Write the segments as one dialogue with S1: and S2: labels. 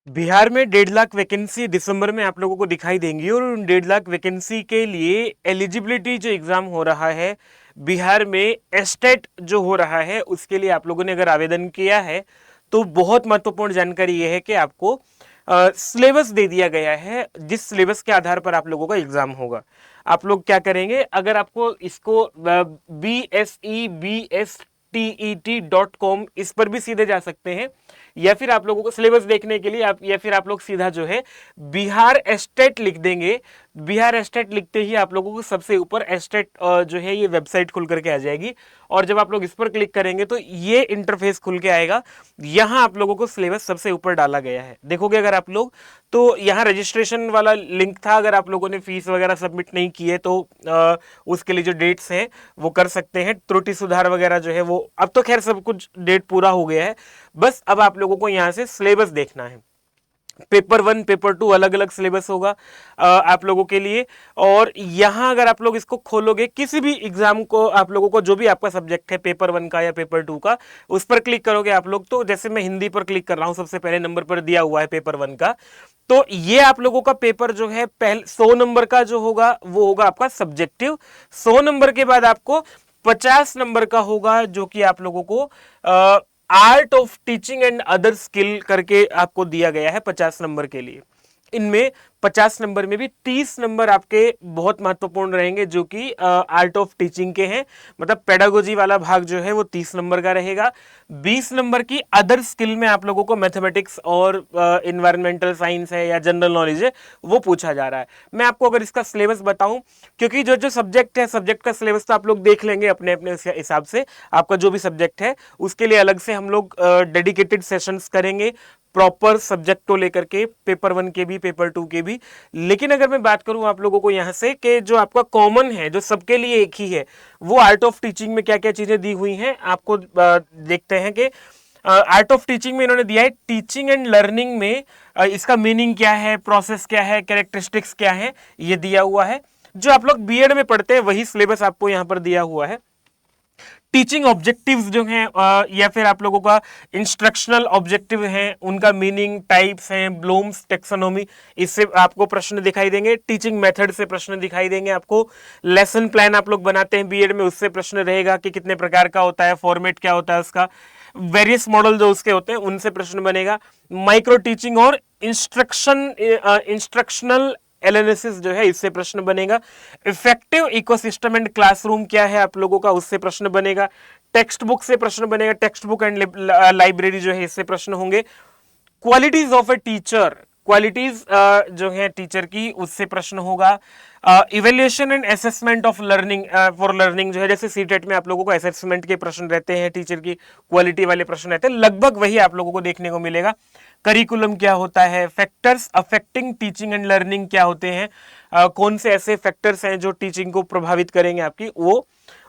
S1: बिहार में 1.5 लाख वैकेंसी दिसंबर में आप लोगों को दिखाई देंगी और उन 1.5 लाख वैकेंसी के लिए एलिजिबिलिटी जो एग्जाम हो रहा है बिहार में, एस्टेट जो हो रहा है, उसके लिए आप लोगों ने अगर आवेदन किया है तो बहुत महत्वपूर्ण जानकारी यह है कि आपको सिलेबस दे दिया गया है, जिस सिलेबस के आधार पर आप लोगों का एग्जाम होगा। आप लोग क्या करेंगे, अगर आपको इसको BSEBSTET.com इस पर भी सीधे जा सकते हैं, या फिर आप लोगों को सिलेबस देखने के लिए या फिर आप लोग सीधा जो है बिहार एस्टेट लिख देंगे। बिहार एस्टेट लिखते ही आप लोगों को सबसे ऊपर एस्टेट जो है ये वेबसाइट खुल करके आ जाएगी, और जब आप लोग इस पर क्लिक करेंगे तो ये इंटरफेस खुल के आएगा। यहाँ आप लोगों को सिलेबस सबसे ऊपर डाला गया है, देखोगे अगर आप लोग तो यहाँ रजिस्ट्रेशन वाला लिंक था। अगर आप लोगों ने फीस वगैरह सबमिट नहीं की है तो उसके लिए जो डेट्स हैं वो कर सकते हैं। त्रुटि सुधार वगैरह जो है वो अब तो खैर सब कुछ डेट पूरा हो गया है, बस अब आप लोगों को यहाँ से सिलेबस देखना है। पेपर 1 पेपर 2 अलग अलग सिलेबस होगा आप लोगों के लिए। और यहां अगर आप लोग इसको खोलोगे, किसी भी एग्जाम को आप लोगों को जो भी आपका सब्जेक्ट है पेपर 1 का या पेपर 2 का, उस पर क्लिक करोगे आप लोग, तो जैसे मैं हिंदी पर क्लिक कर रहा हूं, सबसे पहले नंबर पर दिया हुआ है पेपर 1 का, तो ये आप लोगों का पेपर जो है पहले 100 नंबर का जो होगा वो होगा आपका सब्जेक्टिव। 100 नंबर के बाद आपको 50 नंबर का होगा जो कि आप लोगों को art of teaching and other skill करके आपको दिया गया है 50 नंबर के लिए। इनमें 50 नंबर में भी 30 नंबर आपके बहुत महत्वपूर्ण रहेंगे जो कि आर्ट ऑफ टीचिंग के हैं, मतलब पेडागोजी वाला भाग जो है वो 30 नंबर का रहेगा। 20 नंबर की अदर स्किल में आप लोगों को मैथमेटिक्स और इन्वायरमेंटल साइंस है या जनरल नॉलेज है वो पूछा जा रहा है। मैं आपको अगर इसका सिलेबस बताऊं, क्योंकि जो जो सब्जेक्ट है सब्जेक्ट का सिलेबस तो आप लोग देख लेंगे अपने अपने हिसाब से, आपका जो भी सब्जेक्ट है उसके लिए अलग से हम लोग डेडिकेटेड सेशंस करेंगे प्रॉपर सब्जेक्ट को लेकर के, पेपर 1 के भी पेपर 2 के भी। लेकिन अगर मैं बात करूं आप लोगों को यहां से कि जो आपका कॉमन है, जो सबके लिए एक ही है, वो आर्ट ऑफ टीचिंग में क्या क्या चीजें दी हुई हैं आपको देखते हैं कि आर्ट ऑफ टीचिंग में इन्होंने दिया है टीचिंग एंड लर्निंग में इसका मीनिंग क्या है, प्रोसेस क्या है, कैरेक्टरिस्टिक्स क्या है, ये दिया हुआ है। जो आप लोग बीएड में पढ़ते हैं वही सिलेबस आपको यहां पर दिया हुआ है। टीचिंग ऑब्जेक्टिव्स जो हैं या फिर आप लोगों का इंस्ट्रक्शनल ऑब्जेक्टिव हैं, उनका मीनिंग, टाइप्स हैं, ब्लूम्स टेक्सोनोमी, इससे आपको प्रश्न दिखाई देंगे। टीचिंग मेथड से प्रश्न दिखाई देंगे आपको। लेसन प्लान आप लोग बनाते हैं बीएड में, उससे प्रश्न रहेगा कि कितने प्रकार का होता है, फॉर्मेट क्या होता है उसका, वेरियस मॉडल जो उसके होते हैं उनसे प्रश्न बनेगा। माइक्रो टीचिंग और इंस्ट्रक्शनल एनालिसिस जो है इससे प्रश्न बनेगा। इफेक्टिव इकोसिस्टम एंड क्लासरूम क्या है आप लोगों का, उससे प्रश्न बनेगा। टेक्स्ट बुक से प्रश्न बनेगा, टेक्स्ट बुक एंड लाइब्रेरी जो है इससे प्रश्न होंगे। Qualities of a teacher, qualities जो है टीचर की, उससे प्रश्न होगा। Evaluation and assessment of learning for learning जो है, जैसे सीटेट में आप लोगों को असेसमेंट के प्रश्न रहते हैं, टीचर की क्वालिटी वाले प्रश्न रहते हैं, लगभग वही आप लोगों को देखने को मिलेगा। करिकुलम क्या होता है, factors affecting teaching and learning क्या होते हैं, कौन से ऐसे फैक्टर्स हैं जो टीचिंग को प्रभावित करेंगे आपकी, वो।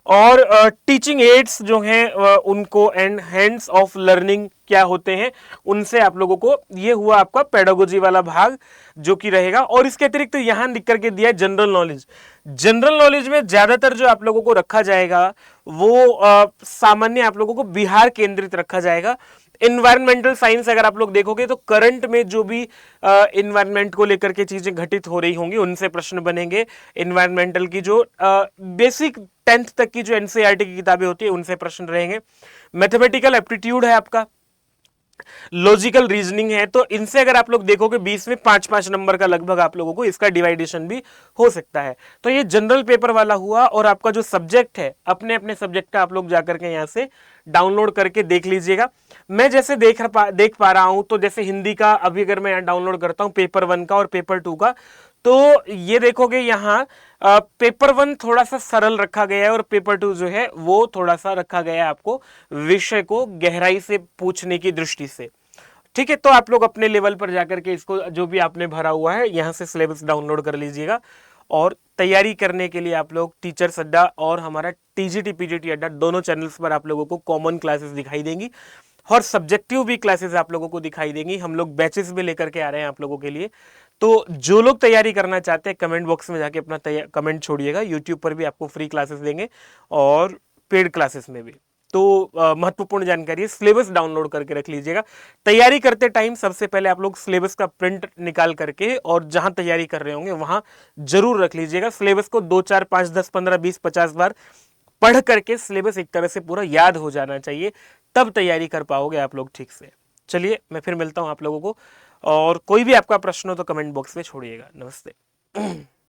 S1: और टीचिंग एड्स जो हैं उनको, एंड हैंड्स ऑफ लर्निंग क्या होते हैं, उनसे आप लोगों को, ये हुआ आपका पेडागोजी वाला भाग जो कि रहेगा। और इसके अतिरिक्त तो यहां लिख करके दिया है जनरल नॉलेज। जनरल नॉलेज में ज्यादातर जो आप लोगों को रखा जाएगा वो सामान्य आप लोगों को बिहार केंद्रित रखा जाएगा। इन्वायरमेंटल साइंस अगर आप लोग देखोगे तो करंट में जो भी इन्वायरमेंट को लेकर के चीजें घटित हो रही होंगी उनसे प्रश्न बनेंगे। इन्वायरमेंटल की जो बेसिक 10th तक की जो एनसीईआरटी की किताबें होती है उनसे प्रश्न रहेंगे। मैथमेटिकल एप्टीट्यूड है आपका, लॉजिकल रीजनिंग है, तो इनसे अगर आप लोग देखोगे 20 में 5-5 नंबर का लगभग आप लोगों को इसका डिवाइडेशन भी हो सकता है। तो ये जनरल पेपर वाला हुआ। और आपका जो सब्जेक्ट है, अपने अपने सब्जेक्ट का आप लोग जाकर के यहां से डाउनलोड करके देख लीजिएगा। मैं जैसे देख पा रहा हूं, तो जैसे हिंदी का अभी अगर मैं यहां डाउनलोड करता हूं पेपर 1 का और पेपर 2 का, तो ये देखोगे यहां पेपर 1 थोड़ा सा सरल रखा गया है और पेपर 2 जो है वो थोड़ा सा रखा गया है आपको विषय को गहराई से पूछने की दृष्टि से। ठीक है, तो आप लोग अपने लेवल पर जाकर के इसको जो भी आपने भरा हुआ है यहां से सिलेबस डाउनलोड कर लीजिएगा। और तैयारी करने के लिए आप लोग टीचर्स अड्डा और हमारा टीजीटी पीजीटी अड्डा दोनों चैनल्स पर आप लोगों को कॉमन क्लासेस दिखाई देंगी और सब्जेक्टिव भी क्लासेस आप लोगों को दिखाई देंगी। हम लोग बैचेस भी लेकर के आ रहे हैं आप लोगों के लिए। तो जो लोग तैयारी करना चाहते हैं कमेंट बॉक्स में जाके अपना कमेंट छोड़िएगा। यूट्यूब पर भी आपको फ्री क्लासेस देंगे और पेड क्लासेस में भी। तो महत्वपूर्ण जानकारी है, सिलेबस डाउनलोड करके रख लीजिएगा। तैयारी करते टाइम सबसे पहले आप लोग सिलेबस का प्रिंट निकाल करके और जहां तैयारी कर रहे होंगे वहां जरूर रख लीजिएगा। सिलेबस को 2 4 5 10 15 20 50 बार पढ़ करके सिलेबस एक तरह से पूरा याद हो जाना चाहिए, तब तैयारी कर पाओगे आप लोग ठीक से। चलिए मैं फिर मिलता हूं आप लोगों को, और कोई भी आपका प्रश्न हो तो कमेंट बॉक्स में छोड़िएगा। नमस्ते।